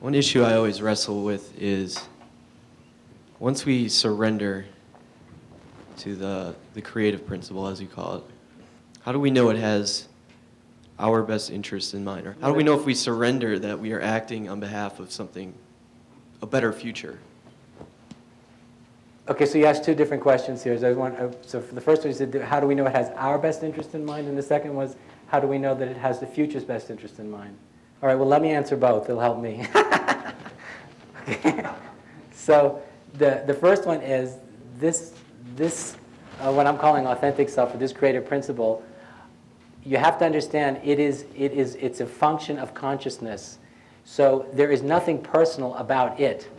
One issue I always wrestle with is once we surrender to the creative principle, as you call it, how do we know it has our best interests in mind? Or how do we know if we surrender that we are acting on behalf of something, a better future? Okay, so you asked two different questions here. So for the first one, you said, how do we know it has our best interest in mind? And the second was, how do we know that it has the future's best interest in mind? All right, well, let me answer both. It'll help me. Okay. So the first one is this what I'm calling authentic self, or this creative principle. You have to understand it's a function of consciousness. So there is nothing personal about it.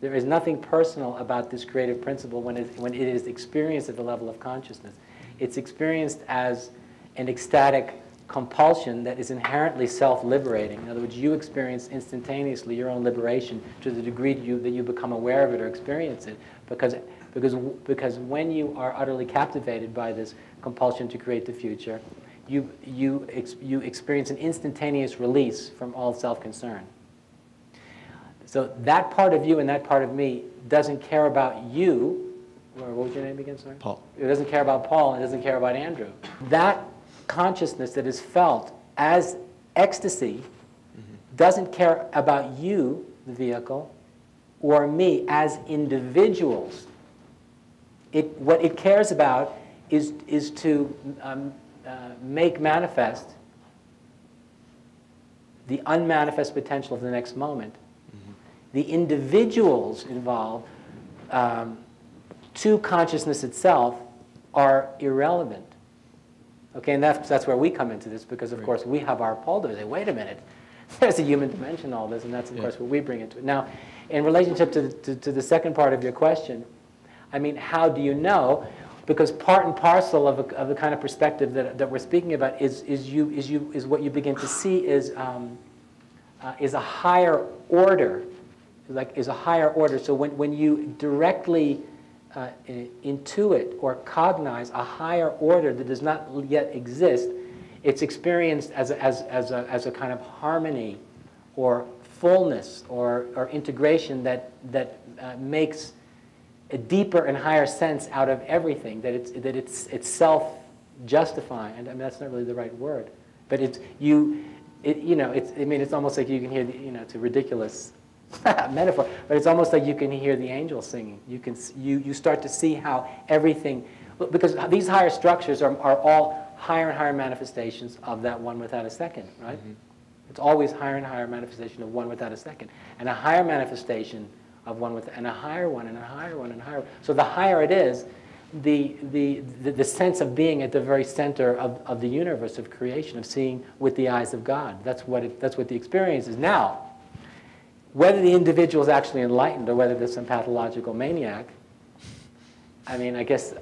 There is nothing personal about this creative principle when it is experienced at the level of consciousness. It's experienced as an ecstatic compulsion that is inherently self-liberating. In other words, you experience instantaneously your own liberation to the degree that you become aware of it or experience it, because when you are utterly captivated by this compulsion to create the future, you experience an instantaneous release from all self-concern. So that part of you and that part of me doesn't care about you. What was your name again, sorry? Paul. It doesn't care about Paul, and it doesn't care about Andrew. That consciousness that is felt as ecstasy doesn't care about you, the vehicle, or me as individuals. What it cares about is to make manifest the unmanifest potential of the next moment. The individuals involved to consciousness itself are irrelevant. Okay, and that's where we come into this, because of course we have our Paul to say, wait a minute, there's a human dimension to all this, and that's of course what we bring into it. Now, in relationship to the second part of your question, I mean, how do you know? Because part and parcel of the kind of perspective that we're speaking about is what you begin to see is a higher order, is a higher order. So when you directly intuit or cognize a higher order that does not yet exist, it's experienced as a kind of harmony or fullness or integration that makes a deeper and higher sense out of everything. That it's self-justifying. And I mean, that's not really the right word, but it's almost like you can hear it's a ridiculous metaphor, but it's almost like you can hear the angels singing. You start to see how everything, because these higher structures are all higher and higher manifestations of that one without a second, right? It's always higher and higher manifestation of one without a second, and a higher manifestation of one and a higher one and a higher one and a higher one. So the higher it is, the sense of being at the very center of the universe of creation, of seeing with the eyes of God. That's what the experience is. Now, whether the individual is actually enlightened or whether there's some pathological maniac, I mean, I guess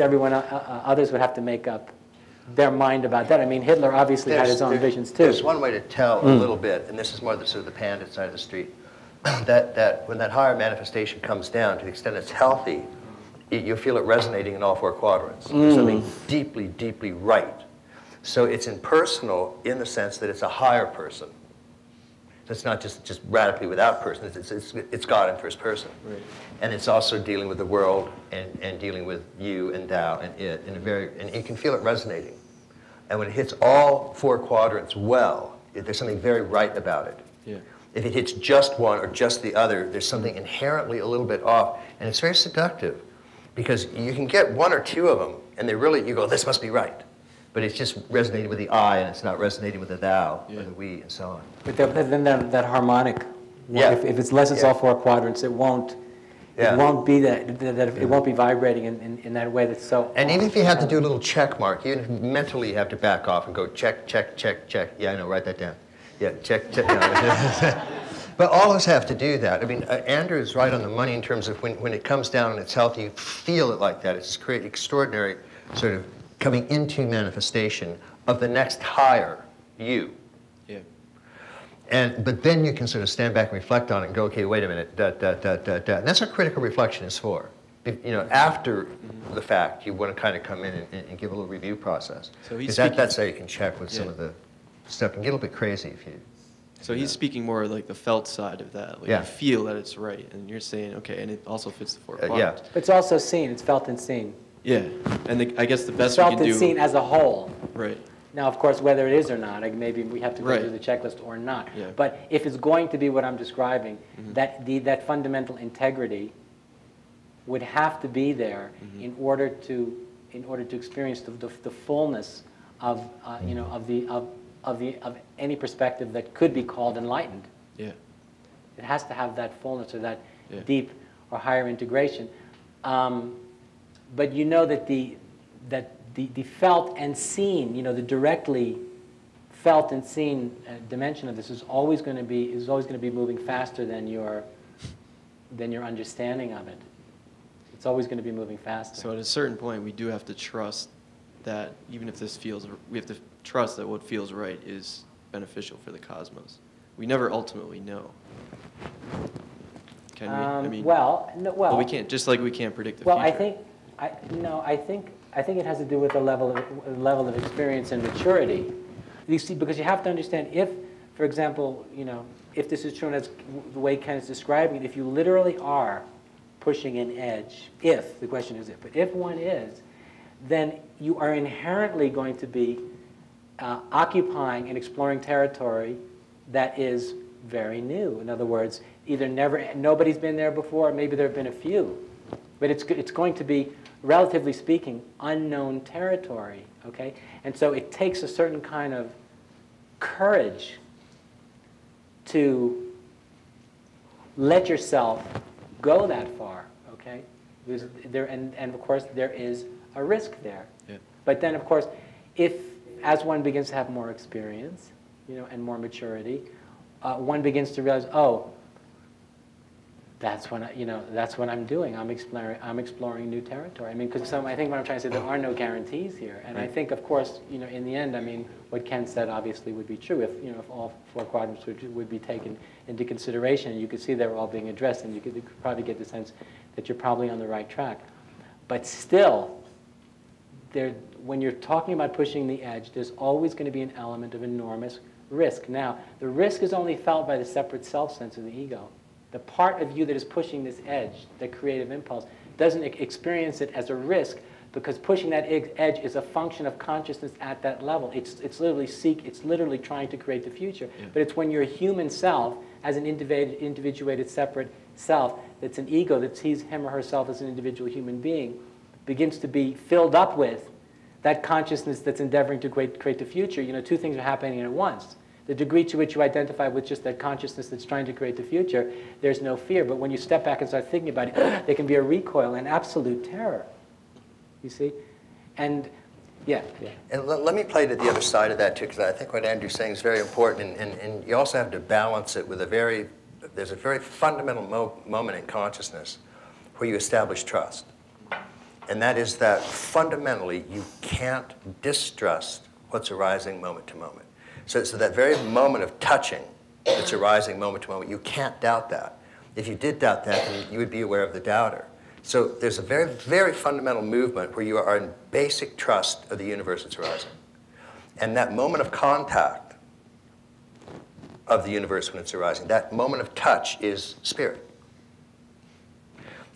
everyone others would have to make up their mind about that. I mean, Hitler obviously had his own visions too. There's one way to tell a little bit, and this is more the sort of the pandit side of the street, that when that higher manifestation comes down, to the extent it's healthy, you feel it resonating in all four quadrants. Something deeply, deeply right. So it's impersonal in the sense that it's a higher person. So it's not just radically without person. It's God in first person. Right. And it's also dealing with the world and dealing with you and Tao and it and you can feel it resonating. And when it hits all four quadrants well, there's something very right about it. Yeah. If it hits just one or just the other, there's something inherently a little bit off, and it's very seductive, because you can get one or two of them, and you go, this must be right. But it's just resonating with the I, and it's not resonating with the thou, or the we, and so on. But then that harmonic, if it's less than all four quadrants, it won't be it won't be vibrating in that way that's so. And even if you have to do a little check mark, even if mentally you have to back off and go check, check, check, check. Yeah, I know, write that down. Yeah, check, check. But all of us have to do that. I mean, Andrew is right on the money in terms of when it comes down and it's healthy, you feel it like that. It's create extraordinary sort of coming into manifestation of the next higher you. Yeah. But then you can sort of stand back and reflect on it and go, okay, wait a minute, And that's what critical reflection is for. After the fact, you want to kind of come in and give a little review process. So that's how you can check with some of the stuff can get a little bit crazy if you. So he's speaking more like the felt side of that. Like Yeah. you feel that it's right, and you're saying, okay, and it also fits the four Yeah. quadrants. It's also seen. It's felt and seen. Yeah, and I guess the It's best we felt can and do. seen as a whole. Right. Now, of course, whether it is or not, like maybe we have to go Right. through the checklist or not. Yeah. But if it's going to be what I'm describing, that fundamental integrity would have to be there in order to experience the fullness of of any perspective that could be called enlightened. Yeah. It has to have that fullness or that Yeah. deep or higher integration. But you know that the felt and seen, the directly felt and seen dimension of this is always going to be moving faster than your understanding of it. It's always going to be moving faster. So at a certain point, we do have to trust that even if this feels, we have to trust that what feels right is beneficial for the cosmos. We never ultimately know. Can we? I mean, well, we can't. Just like we can't predict the well, future. I think it has to do with the level of experience and maturity. You see, because you have to understand, if, for example, if this is true, and as the way Ken is describing it, if you literally are pushing an edge, if, the question is if, but if one is, then you are inherently going to be occupying and exploring territory that is very new. In other words, either nobody's been there before, or maybe there have been a few. But it's going to be, relatively speaking, unknown territory, okay? And so it takes a certain kind of courage to let yourself go that far, okay? And of course, there is a risk there. Yeah. But then, of course, as one begins to have more experience, and more maturity, one begins to realize, oh, that's when that's what I'm doing. I'm exploring new territory. I mean, because I think what I'm trying to say, there are no guarantees here. And I think, of course, in the end, I mean, what Ken said obviously would be true if all four quadrants would be taken into consideration, and you could see they were all being addressed, and you could probably get the sense that you're probably on the right track. But still, when you're talking about pushing the edge, there's always going to be an element of enormous risk. Now, the risk is only felt by the separate self sense of the ego. The part of you that is pushing this edge, the creative impulse, doesn't experience it as a risk, because pushing that edge is a function of consciousness at that level. It's literally trying to create the future. Yeah. But it's when your human self, as an individuated separate self, that's an ego that sees him or herself as an individual human being, begins to be filled up with that consciousness that's endeavoring to create the future. Two things are happening at once. The degree to which you identify with just that consciousness that's trying to create the future, there's no fear. But when you step back and start thinking about it, there can be a recoil and absolute terror. You see? And, yeah. And let me play to the other side of that, too, because I think what Andrew's saying is very important. And you also have to balance it with there's a very fundamental moment in consciousness where you establish trust. And that is that fundamentally you can't distrust what's arising moment to moment. So that very moment of touching that's arising moment to moment, you can't doubt that. If you did doubt that, then you would be aware of the doubter. So there's a very, very fundamental movement where you are in basic trust of the universe that's arising. And that moment of contact of the universe when it's arising, that moment of touch is spirit.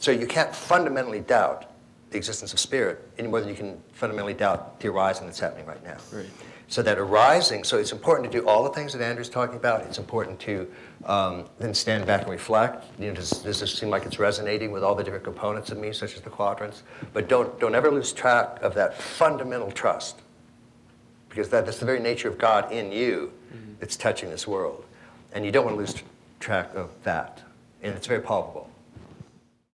So you can't fundamentally doubt the existence of spirit any more than you can fundamentally doubt the arising that's happening right now. Right. So that arising, so it's important to do all the things that Andrew's talking about. It's important to then stand back and reflect. Does this seem like it's resonating with all the different components of me, such as the quadrants? But don't ever lose track of that fundamental trust, because that's the very nature of God in you that's touching this world. And you don't want to lose track of that. And it's very palpable.